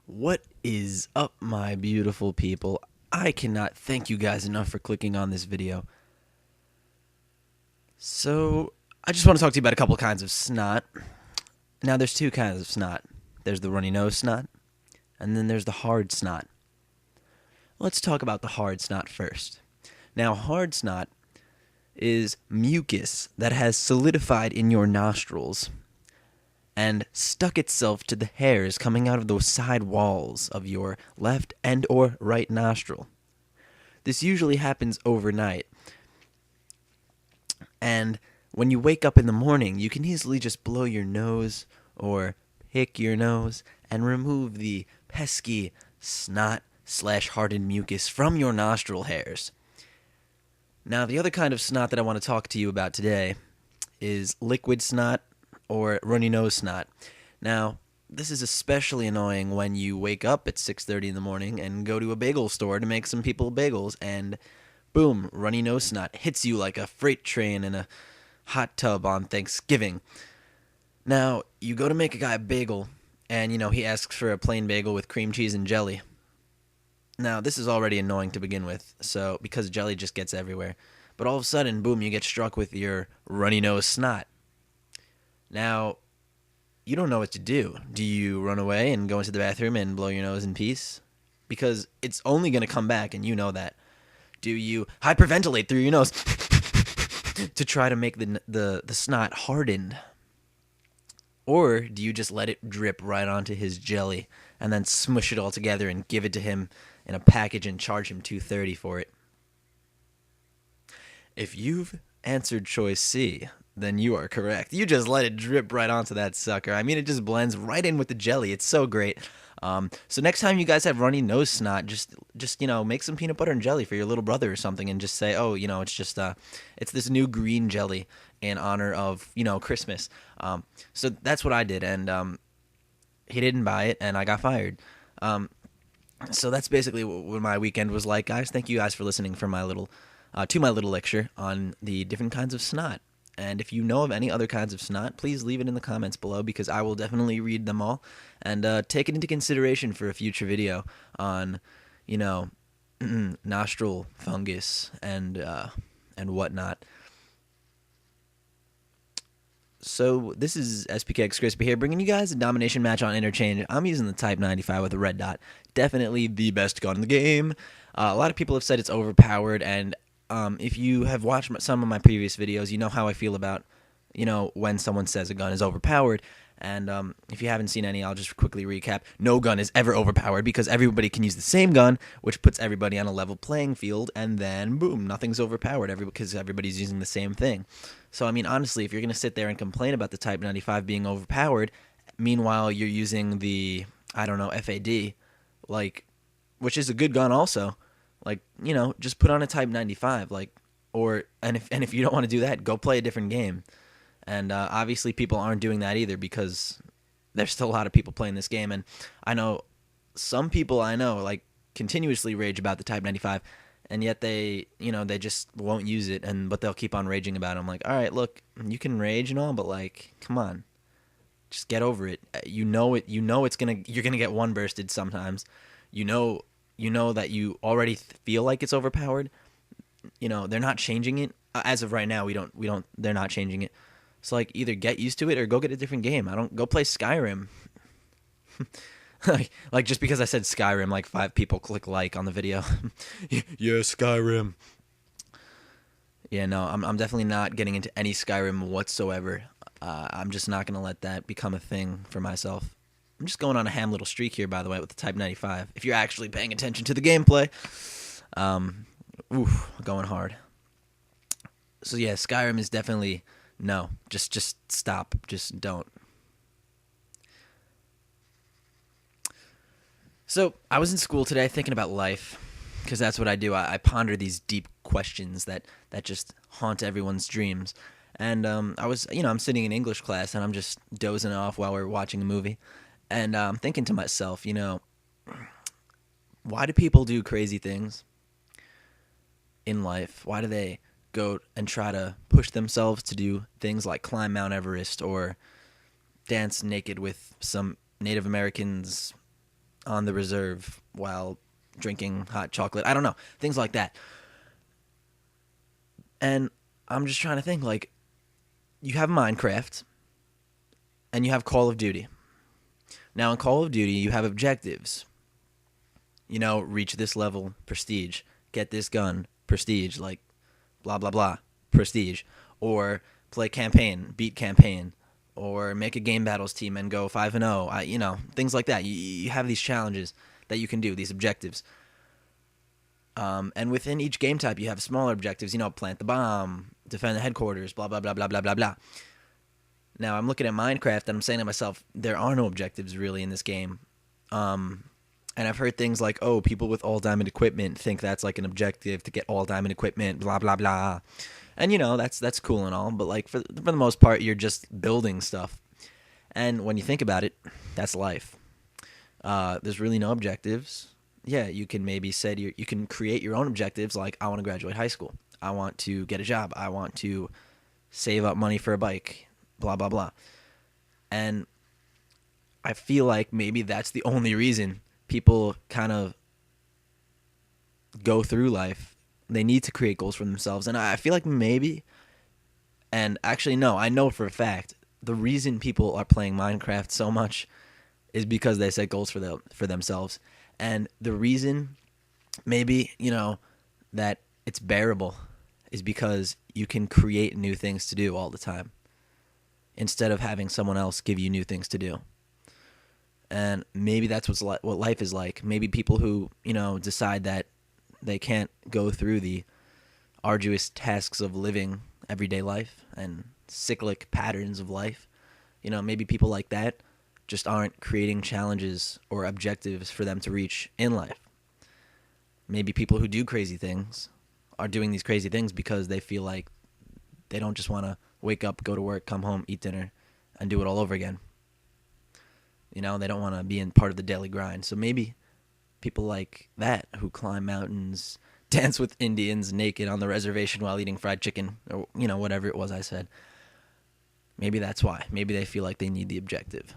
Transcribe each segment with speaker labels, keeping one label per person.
Speaker 1: What is up, my beautiful people? I cannot thank you guys enough for clicking on this video. So, I just want to talk to you about a couple kinds of snot. Now, there's two kinds of snot. There's the runny nose snot, and then there's the hard snot. Let's talk about the hard snot first. Now, hard snot is mucus that has solidified in your nostrils and stuck itself to the hairs coming out of those side walls of your left and or right nostril. This usually happens overnight. And when you wake up in the morning, you can easily just blow your nose or pick your nose and remove the pesky snot/hardened mucus from your nostril hairs. Now, the other kind of snot that I want to talk to you about today is liquid snot or runny nose snot. Now, this is especially annoying when you wake up at 6:30 in the morning and go to a bagel store to make some people bagels, and boom, runny nose snot hits you like a freight train in a hot tub on Thanksgiving. Now, you go to make a guy a bagel, and he asks for a plain bagel with cream cheese and jelly. Now, this is already annoying to begin with, so because jelly just gets everywhere. But all of a sudden, boom, you get struck with your runny nose snot. Now, you don't know what to do. Do you run away and go into the bathroom and blow your nose in peace? Because it's only going to come back, and you know that. Do you hyperventilate through your nose to try to make the snot hardened? Or do you just let it drip right onto his jelly and then smush it all together and give it to him in a package and charge him $2.30 for it? If you've answered choice C, then you are correct. You just let it drip right onto that sucker. I mean, it just blends right in with the jelly. It's so great. So next time you guys have runny nose snot, just make some peanut butter and jelly for your little brother or something, and just say, oh, it's just it's this new green jelly in honor of Christmas. So that's what I did, and he didn't buy it, and I got fired. So that's basically what my weekend was like, guys. Thank you guys for listening to my little lecture on the different kinds of snot. And if you know of any other kinds of snot, please leave it in the comments below, because I will definitely read them all and take it into consideration for a future video on, nostril fungus and whatnot. So this is SPKX Crispy here, bringing you guys a domination match on Interchange. I'm using the Type 95 with a red dot. Definitely the best gun in the game. A lot of people have said it's overpowered, and if you have watched some of my previous videos, you know how I feel about, when someone says a gun is overpowered. And if you haven't seen any, I'll just quickly recap. No gun is ever overpowered, because everybody can use the same gun, which puts everybody on a level playing field, and then, boom, nothing's overpowered because everybody's using the same thing. So, I mean, honestly, if you're going to sit there and complain about the Type 95 being overpowered, meanwhile you're using the, FAD, which is a good gun also, just put on a Type 95, and if you don't want to do that, go play a different game. And obviously people aren't doing that either, because there's still a lot of people playing this game, and I know some people continuously rage about the Type 95, and yet they just won't use it, but they'll keep on raging about it. I'm like, all right, look, you can rage and all, but come on, just get over it. You're gonna get one bursted sometimes. You know that you already feel like it's overpowered. They're not changing it as of right now. They're not changing it. So either get used to it or go get a different game. Go play Skyrim. Just because I said Skyrim, 5 people click like on the video. Yeah, Skyrim. Yeah, no, I'm definitely not getting into any Skyrim whatsoever. I'm just not gonna let that become a thing for myself. I'm just going on a ham little streak here, by the way, with the Type 95. If you're actually paying attention to the gameplay, going hard. So yeah, Skyrim is definitely no. Just stop. Just don't. So I was in school today thinking about life, because that's what I do. I ponder these deep questions that just haunt everyone's dreams. And I was, I'm sitting in English class, and I'm just dozing off while we're watching a movie. And I'm thinking to myself, why do people do crazy things in life? Why do they go and try to push themselves to do things like climb Mount Everest or dance naked with some Native Americans on the reserve while drinking hot chocolate. I don't know, things like that. And I'm just trying to think, like, you have Minecraft and you have Call of Duty. Now in Call of Duty, you have objectives. Reach this level, prestige. Get this gun, prestige. Like, blah blah blah, prestige. Or play campaign, beat campaign. Or make a game battles team and go 5-0. Things like that. You have these challenges that you can do, these objectives. And within each game type, you have smaller objectives. Plant the bomb, defend the headquarters, blah blah blah blah blah blah blah. Now I'm looking at Minecraft and I'm saying to myself, there are no objectives really in this game. And I've heard things like, oh, people with all diamond equipment think that's like an objective to get all diamond equipment, blah blah blah. And that's cool and all, but like for the most part, you're just building stuff. And when you think about it, that's life. There's really no objectives. Yeah, you can maybe say you can create your own objectives, like I want to graduate high school, I want to get a job, I want to save up money for a bike, blah blah blah. And I feel like maybe that's the only reason people kind of go through life. They need to create goals for themselves. And I feel like maybe, and actually no, I know for a fact, the reason people are playing Minecraft so much is because they set goals for themselves. And the reason maybe, that it's bearable is because you can create new things to do all the time instead of having someone else give you new things to do. And maybe that's what life is like. Maybe people who, decide that they can't go through the arduous tasks of living everyday life and cyclic patterns of life, maybe people like that just aren't creating challenges or objectives for them to reach in life. Maybe people who do crazy things are doing these crazy things because they feel like they don't just want to wake up, go to work, come home, eat dinner, and do it all over again. They don't want to be in part of the daily grind. So maybe people like that who climb mountains, dance with Indians naked on the reservation while eating fried chicken, or, whatever it was I said. Maybe that's why. Maybe they feel like they need the objective.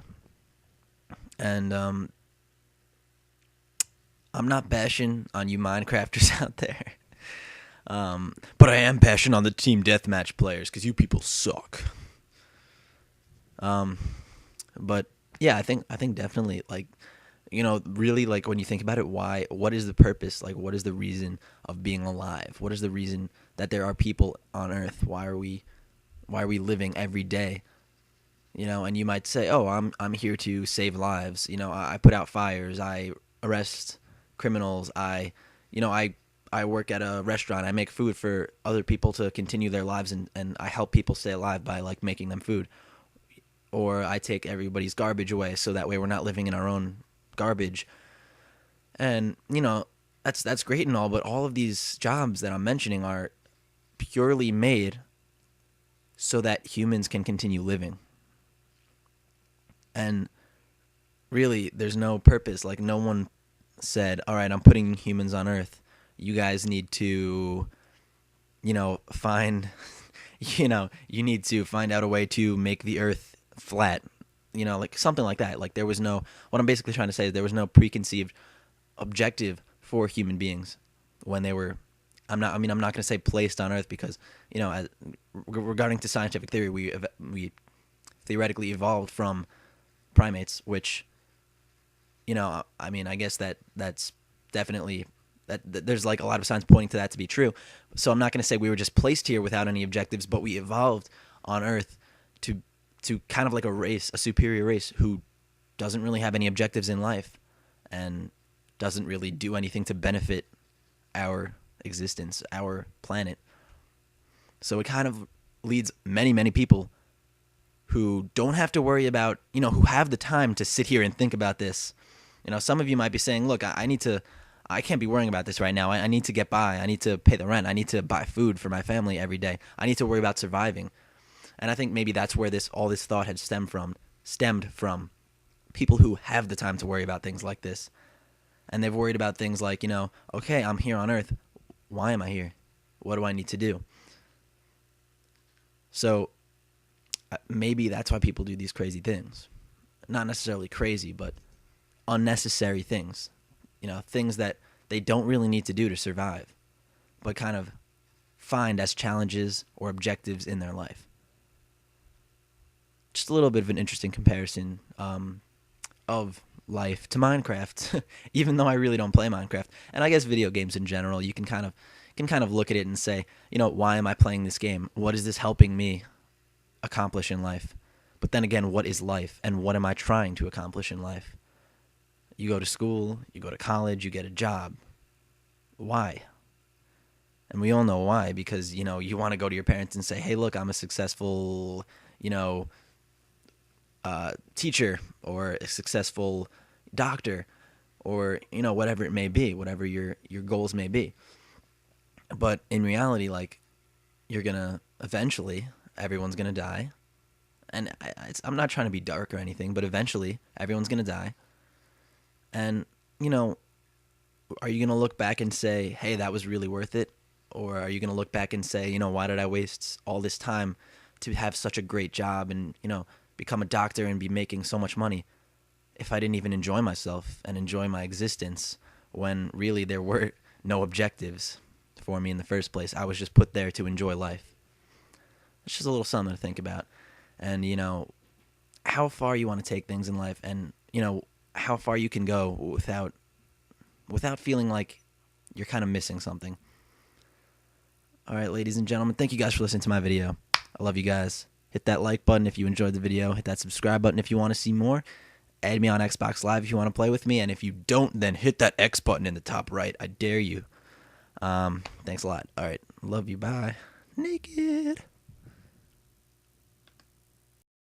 Speaker 1: And I'm not bashing on you Minecrafters out there. But I am bashing on the team deathmatch players because you people suck. But yeah, I think definitely, like, really, like, when you think about it, what is the purpose? Like, what is the reason of being alive? What is the reason that there are people on Earth? Why are we living every day? And you might say, oh, I'm here to save lives. I put out fires. I arrest criminals. I work at a restaurant. I make food for other people to continue their lives, and I help people stay alive by, like, making them food. Or I take everybody's garbage away so that way we're not living in our own garbage. And, that's great and all, but all of these jobs that I'm mentioning are purely made so that humans can continue living. And really, there's no purpose. Like, no one said, all right, I'm putting humans on Earth. You guys need to, find, you need to find out a way to make the Earth flat, like something like that. Like, there was no, what I'm basically trying to say is there was no preconceived objective for human beings when they were, I'm not going to say placed on Earth because, regarding to scientific theory, we theoretically evolved from primates, which, I guess that's definitely, that there's like a lot of signs pointing to that to be true. So I'm not going to say we were just placed here without any objectives, but we evolved on Earth to kind of like a superior race who doesn't really have any objectives in life and doesn't really do anything to benefit our existence, our planet. So it kind of leads many, many people who don't have to worry about, who have the time to sit here and think about this. Some of you might be saying, look, I can't be worrying about this right now. I need to get by. I need to pay the rent. I need to buy food for my family every day. I need to worry about surviving. And I think maybe that's where all this thought had stemmed from people who have the time to worry about things like this. And they've worried about things like, okay, I'm here on Earth. Why am I here? What do I need to do? So maybe that's why people do these crazy things. Not necessarily crazy, but unnecessary things, things that they don't really need to do to survive, but kind of find as challenges or objectives in their life. Just a little bit of an interesting comparison of life to Minecraft, even though I really don't play Minecraft. And I guess video games in general, you can kind of look at it and say, why am I playing this game? What is this helping me accomplish in life? But then again, what is life, and what am I trying to accomplish in life? You go to school, you go to college, you get a job. Why? And we all know why, because, you want to go to your parents and say, hey, look, I'm a successful, teacher, or a successful doctor, or, whatever it may be, whatever your goals may be. But in reality, like, you're going to eventually, everyone's going to die. And I'm not trying to be dark or anything, but eventually everyone's going to die. And, are you going to look back and say, hey, that was really worth it? Or are you going to look back and say, why did I waste all this time to have such a great job and, become a doctor and be making so much money if I didn't even enjoy myself and enjoy my existence, when really there were no objectives for me in the first place? I was just put there to enjoy life. It's just a little something to think about. And, how far you want to take things in life, and, how far you can go without feeling like you're kind of missing something. All right, ladies and gentlemen, thank you guys for listening to my video. I love you guys. Hit that like button if you enjoyed the video. Hit that subscribe button if you want to see more. Add me on Xbox Live if you want to play with me. And if you don't, then hit that X button in the top right. I dare you. Thanks a lot. All right. Love you. Bye. Naked.